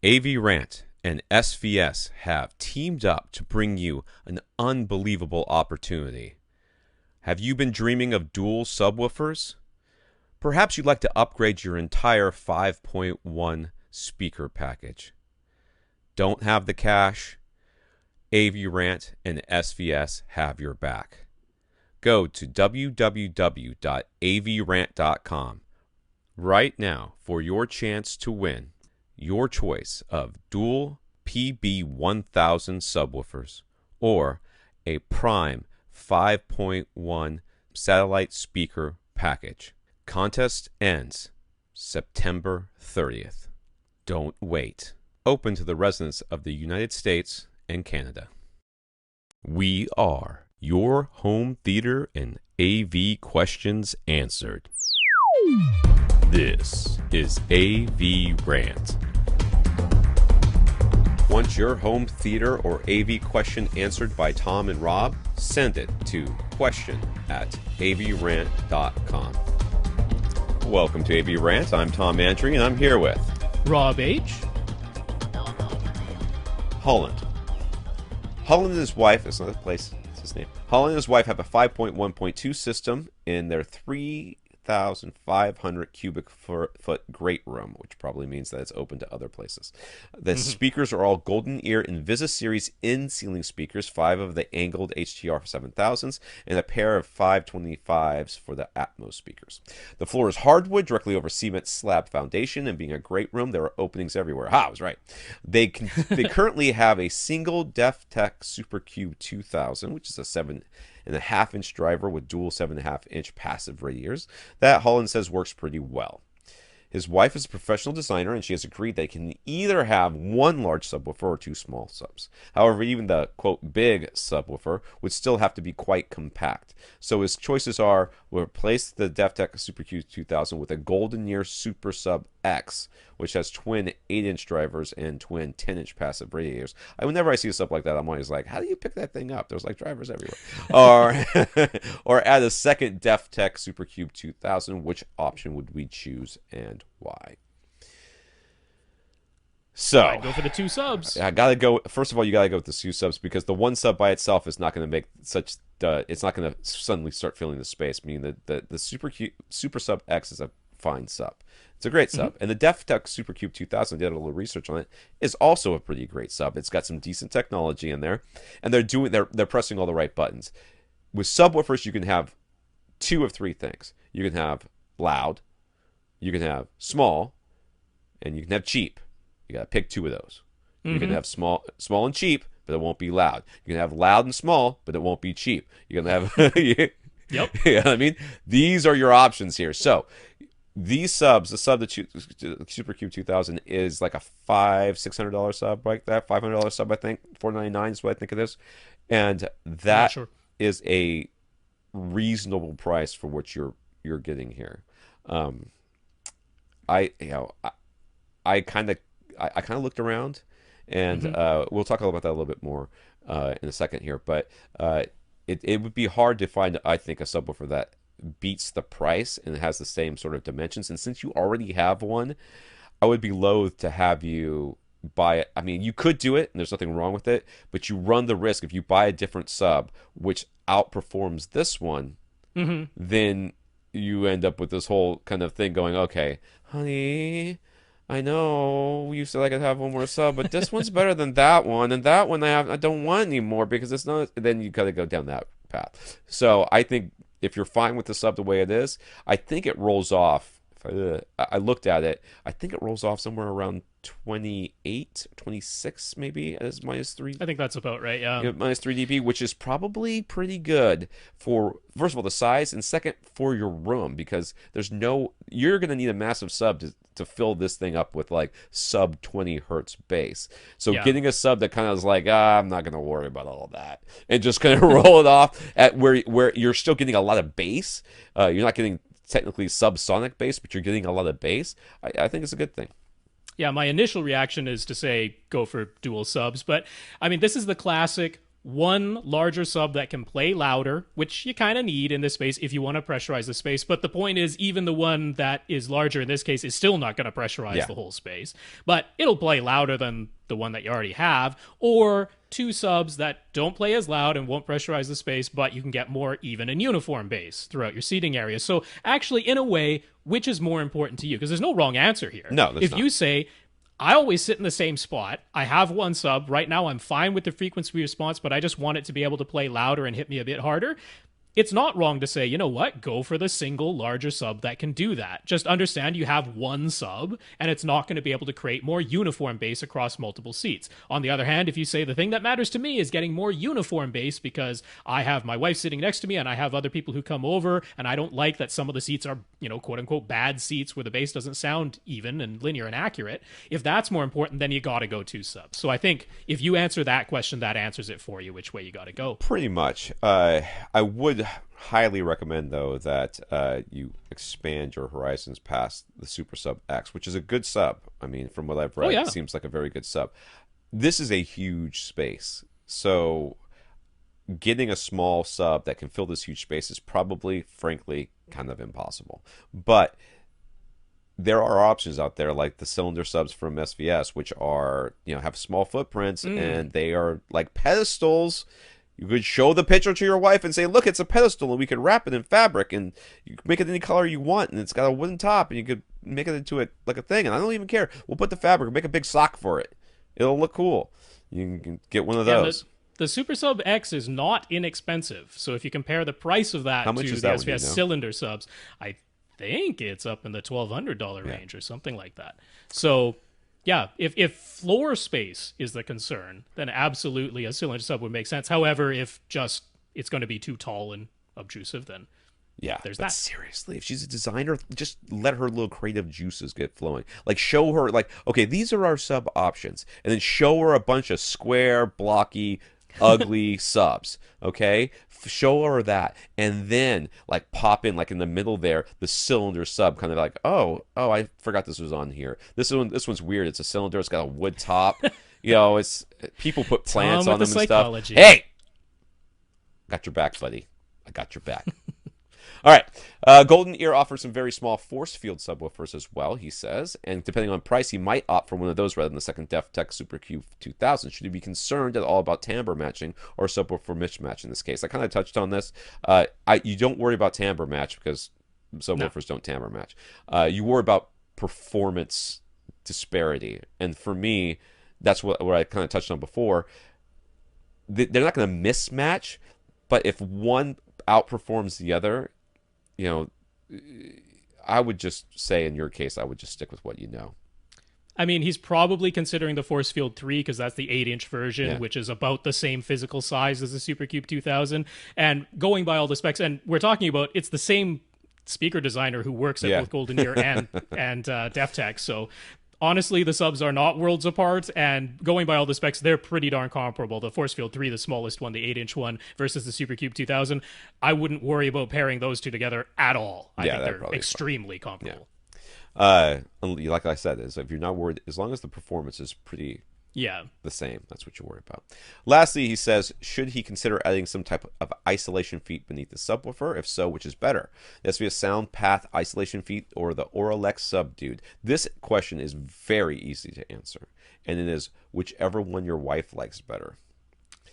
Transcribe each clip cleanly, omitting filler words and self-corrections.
AVRant and SVS have teamed up to bring you an unbelievable opportunity. Have you been dreaming of dual subwoofers? Perhaps you'd like to upgrade your entire 5.1 speaker package. Don't have the cash? AVRant and SVS have your back. Go to www.avrant.com right now for your chance to win your choice of dual PB1000 subwoofers or a prime 5.1 satellite speaker package. Contest ends September 30th. Don't wait. Open to the residents of the United States and Canada. We are your home theater and AV questions answered. This is AVRant. Want your home theater or AV question answered by Tom and Rob? Send it to question@avrant.com. Welcome to AVRant. I'm Tom Andry, and I'm here with Rob H. Holland. Holland and his wife, it's not a place, it's his name. Holland and his wife have a 5.1.2 system in their 3,500 cubic foot great room, which probably means that it's open to other places. The speakers are all Golden Ear Invisa Series in-ceiling speakers, 5 of the angled HTR 7000s, and a pair of 525s for the Atmos speakers. The floor is hardwood, directly over cement slab foundation, and being a great room, there are openings everywhere. I was right. They currently have a single DefTech SuperCube 2000, which is a 7.5-inch driver with dual 7.5-inch passive radiators that Holland says works pretty well. His wife is a professional designer, and she has agreed they can either have one large subwoofer or 2 small subs. However, even the, quote, big subwoofer would still have to be quite compact. So his choices are, we'll replace the DefTech SuperCube 2000 with a Golden Ear Super Sub X, which has twin 8-inch drivers and twin 10-inch passive radiators. Whenever I see a sub like that, I'm always like, how do you pick that thing up? There's like drivers everywhere. Or add a second DefTech SuperCube 2000. Which option would we choose and why? So I'd go for the 2 subs. I gotta go. First of all, you gotta go with the 2 subs because the 1 sub by itself is not going to make such. It's not going to suddenly start filling the space. Meaning the Super Sub X is a fine sub. It's a great sub. And the DefTech SuperCube 2000, I did a little research on it, is also a pretty great sub. It's got some decent technology in there, and they're pressing all the right buttons. With subwoofers, you can have 2 of 3 things. You can have loud, you can have small, and you can have cheap. You got to pick 2 of those. You can have small and cheap, but it won't be loud. You can have loud and small, but it won't be cheap. You can have Yep. You know what I mean? These are your options here. So these subs, the sub, the SuperCube 2000 is like a $600 sub like that, $500 sub, I think, $499 is what I think it is, and that is a reasonable price for what you're getting here. I kind of looked around, and we'll talk about that a little bit more in a second here, but it would be hard to find, I think, a subwoofer that beats the price and it has the same sort of dimensions. And since you already have one, I would be loath to have you buy it. I mean, you could do it and there's nothing wrong with it, but you run the risk if you buy a different sub which outperforms this one, then you end up with this whole kind of thing going, okay, honey, I know you said I could have one more sub, but this one's better than that one, and that one I don't want anymore because it's not. Then you got to go down that path. So I think if you're fine with the sub the way it is, I think it rolls off. I looked at it. I think it rolls off somewhere around 28, 26 maybe as -3. I think that's about right, yeah. -3 dB, which is probably pretty good for, first of all, the size, and second, for your room, because you're going to need a massive sub to fill this thing up with like sub 20 hertz bass. So getting a sub that kind of is like, I'm not going to worry about all of that, and just kind of roll it off at where you're still getting a lot of bass. You're not getting technically subsonic bass, but you're getting a lot of bass. I think it's a good thing. Yeah, my initial reaction is to say go for dual subs, but I mean, this is the classic one larger sub that can play louder, which you kind of need in this space if you want to pressurize the space. But the point is, even the one that is larger in this case is still not going to pressurize the whole space. But it'll play louder than the one that you already have, or two subs that don't play as loud and won't pressurize the space, but you can get more even and uniform bass throughout your seating area. So actually, in a way, which is more important to you? Because there's no wrong answer here. No, there's if not. you say, I always sit in the same spot. I have one sub. Right now, I'm fine with the frequency response, but I just want it to be able to play louder and hit me a bit harder. It's not wrong to say, you know what, go for the single larger sub that can do that. Just understand you have one sub, and it's not going to be able to create more uniform bass across multiple seats. On the other hand, if you say the thing that matters to me is getting more uniform bass because I have my wife sitting next to me and I have other people who come over, and I don't like that some of the seats are, quote unquote, bad seats where the bass doesn't sound even and linear and accurate. If that's more important, then you got to go two subs. So I think if you answer that question, that answers it for you, which way you got to go. Pretty much. I would highly recommend, though, that you expand your horizons past the Super Sub X, which is a good sub. I mean, from what I've read, It seems like a very good sub. This is a huge space, so getting a small sub that can fill this huge space is probably, frankly, kind of impossible. But there are options out there like the cylinder subs from SVS, which are, have small footprints and they are like pedestals. You could show the picture to your wife and say, look, it's a pedestal, and we could wrap it in fabric, and you can make it any color you want, and it's got a wooden top, and you could make it into like a thing, and I don't even care. We'll put the fabric and make a big sock for it. It'll look cool. You can get one of those. The Super Sub X is not inexpensive, so if you compare the price of that to the SVS cylinder subs, I think it's up in the $1,200 range or something like that. So yeah, if floor space is the concern, then absolutely a cylinder sub would make sense. However, if just it's going to be too tall and obtrusive, then there's that. Seriously, if she's a designer, just let her little creative juices get flowing. Like, show her, like, okay, these are our sub options, and then show her a bunch of square, blocky, ugly subs. Okay, show her that, and then like pop in like in the middle there the cylinder sub, kind of like, oh, I forgot this was on here. This one's weird. It's a cylinder. It's got a wood top. It's people put plants on them and stuff. Hey, got your back, buddy. I got your back. All right. Golden Ear offers some very small force field subwoofers as well, he says. And depending on price, he might opt for one of those rather than the second DefTech Super Cube 2000. Should he be concerned at all about timbre matching or subwoofer mismatch in this case? I kind of touched on this. You don't worry about timbre match because subwoofers don't timbre match. You worry about performance disparity. And for me, that's what I kind of touched on before. They're not going to mismatch, but if one outperforms the other, I would just say in your case, I would just stick with what you know. I mean, he's probably considering the Force Field 3 because that's the 8-inch version, which is about the same physical size as the SuperCube 2000. And going by all the specs, and we're talking about, it's the same speaker designer who works at both Golden Ear and DefTech. So honestly, the subs are not worlds apart, and going by all the specs, they're pretty darn comparable. The Force Field 3, the smallest one, the 8-inch one, versus the SuperCube 2000. I wouldn't worry about pairing those two together at all. I think they're extremely comparable. Like I said, is if you're not worried, as long as the performance is pretty the same, that's what you worry about. Lastly, he says, should he consider adding some type of isolation feet beneath the subwoofer? If so, which is better? The SVS Sound Path isolation feet or the Auralex Sub Dude? This question is very easy to answer, and it is whichever one your wife likes better.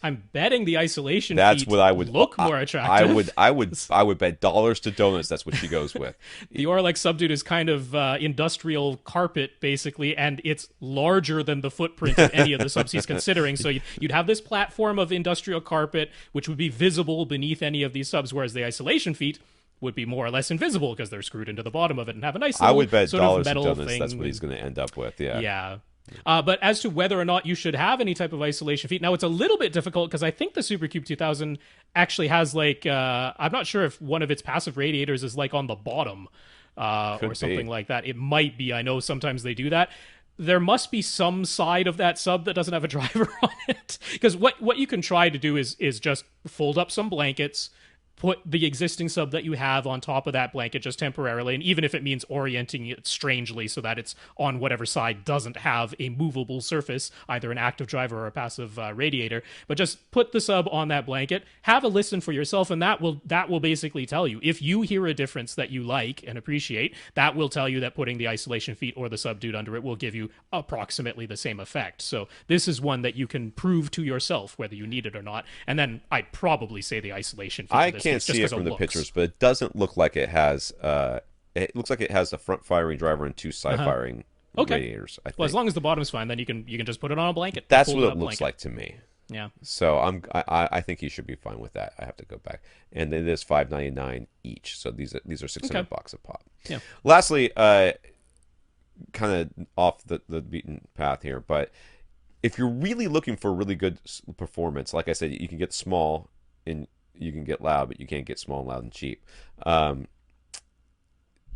I'm betting the isolation that's feet what I would look more attractive. I would bet dollars to donuts that's what she goes with. The Auralex Subdude is kind of industrial carpet, basically, and it's larger than the footprint of any of the subs he's considering. So you'd have this platform of industrial carpet, which would be visible beneath any of these subs, whereas the isolation feet would be more or less invisible because they're screwed into the bottom of it and have a nice little I would bet sort dollars of metal to donuts thing. That's what he's going to end up with, Yeah. But as to whether or not you should have any type of isolation feet, now it's a little bit difficult because I think the SuperCube 2000 actually has like, I'm not sure if one of its passive radiators is like on the bottom or something like that. It might be. I know sometimes they do that. There must be some side of that sub that doesn't have a driver on it. Because what you can try to do is just fold up some blankets, put the existing sub that you have on top of that blanket just temporarily, and even if it means orienting it strangely so that it's on whatever side doesn't have a movable surface, either an active driver or a passive radiator, but just put the sub on that blanket, have a listen for yourself, and that will basically tell you. If you hear a difference that you like and appreciate, that will tell you that putting the isolation feet or the sub dude under it will give you approximately the same effect. So this is one that you can prove to yourself whether you need it or not. And then I'd probably say the isolation feet. Can't see it from the pictures, but it doesn't look like it has. It looks like it has a front firing driver and two side firing radiators. I think. Well, as long as the bottom's fine, then you can just put it on a blanket. That's what it looks like to me. Yeah. So I think he should be fine with that. I have to go back, and it is $5.99 each. So these are $600 a pop. Yeah. Lastly, kind of off the beaten path here, but if you're really looking for really good performance, like I said, you can get small and you can get loud, but you can't get small, loud, and cheap.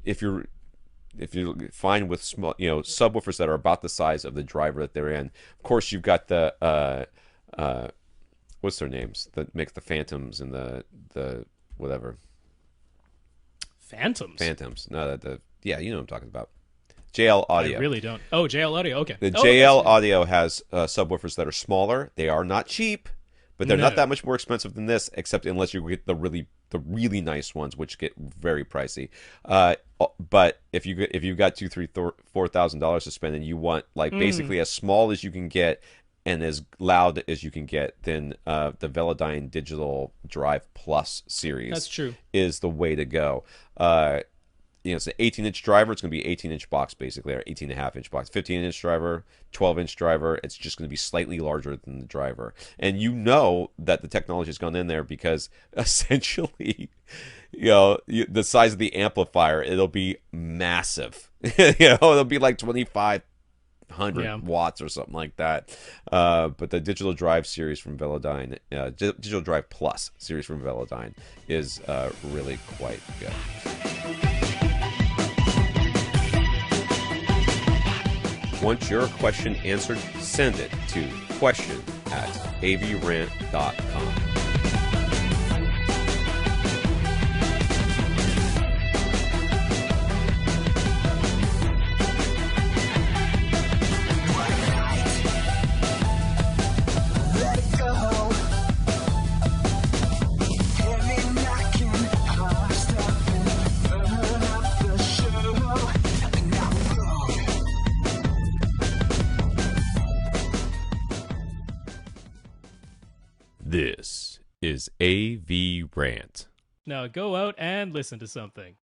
If you're fine with small, subwoofers that are about the size of the driver that they're in, of course you've got the what's their names that make the Phantoms and the whatever. Phantoms. No, yeah, you know what I'm talking about. JL Audio. I really don't. Oh, JL Audio. Okay. The JL Audio has subwoofers that are smaller. They are not cheap, but they're not that much more expensive than this, except unless you get the really nice ones, which get very pricey. But if you've got $4,000 to spend and you want like basically as small as you can get and as loud as you can get, then the Velodyne Digital Drive Plus series That's true. is the way to go. It's an 18-inch driver. It's going to be 18-inch box, basically, or 18.5-inch box. 15-inch driver, 12-inch driver. It's just going to be slightly larger than the driver. And you know that the technology has gone in there because essentially, the size of the amplifier, it'll be massive. It'll be like 2,500 watts or something like that. But the Digital Drive series from Velodyne, Digital Drive Plus series from Velodyne is really quite good. Want your question answered? Send it to question@avrant.com. This is AVRant. Now go out and listen to something.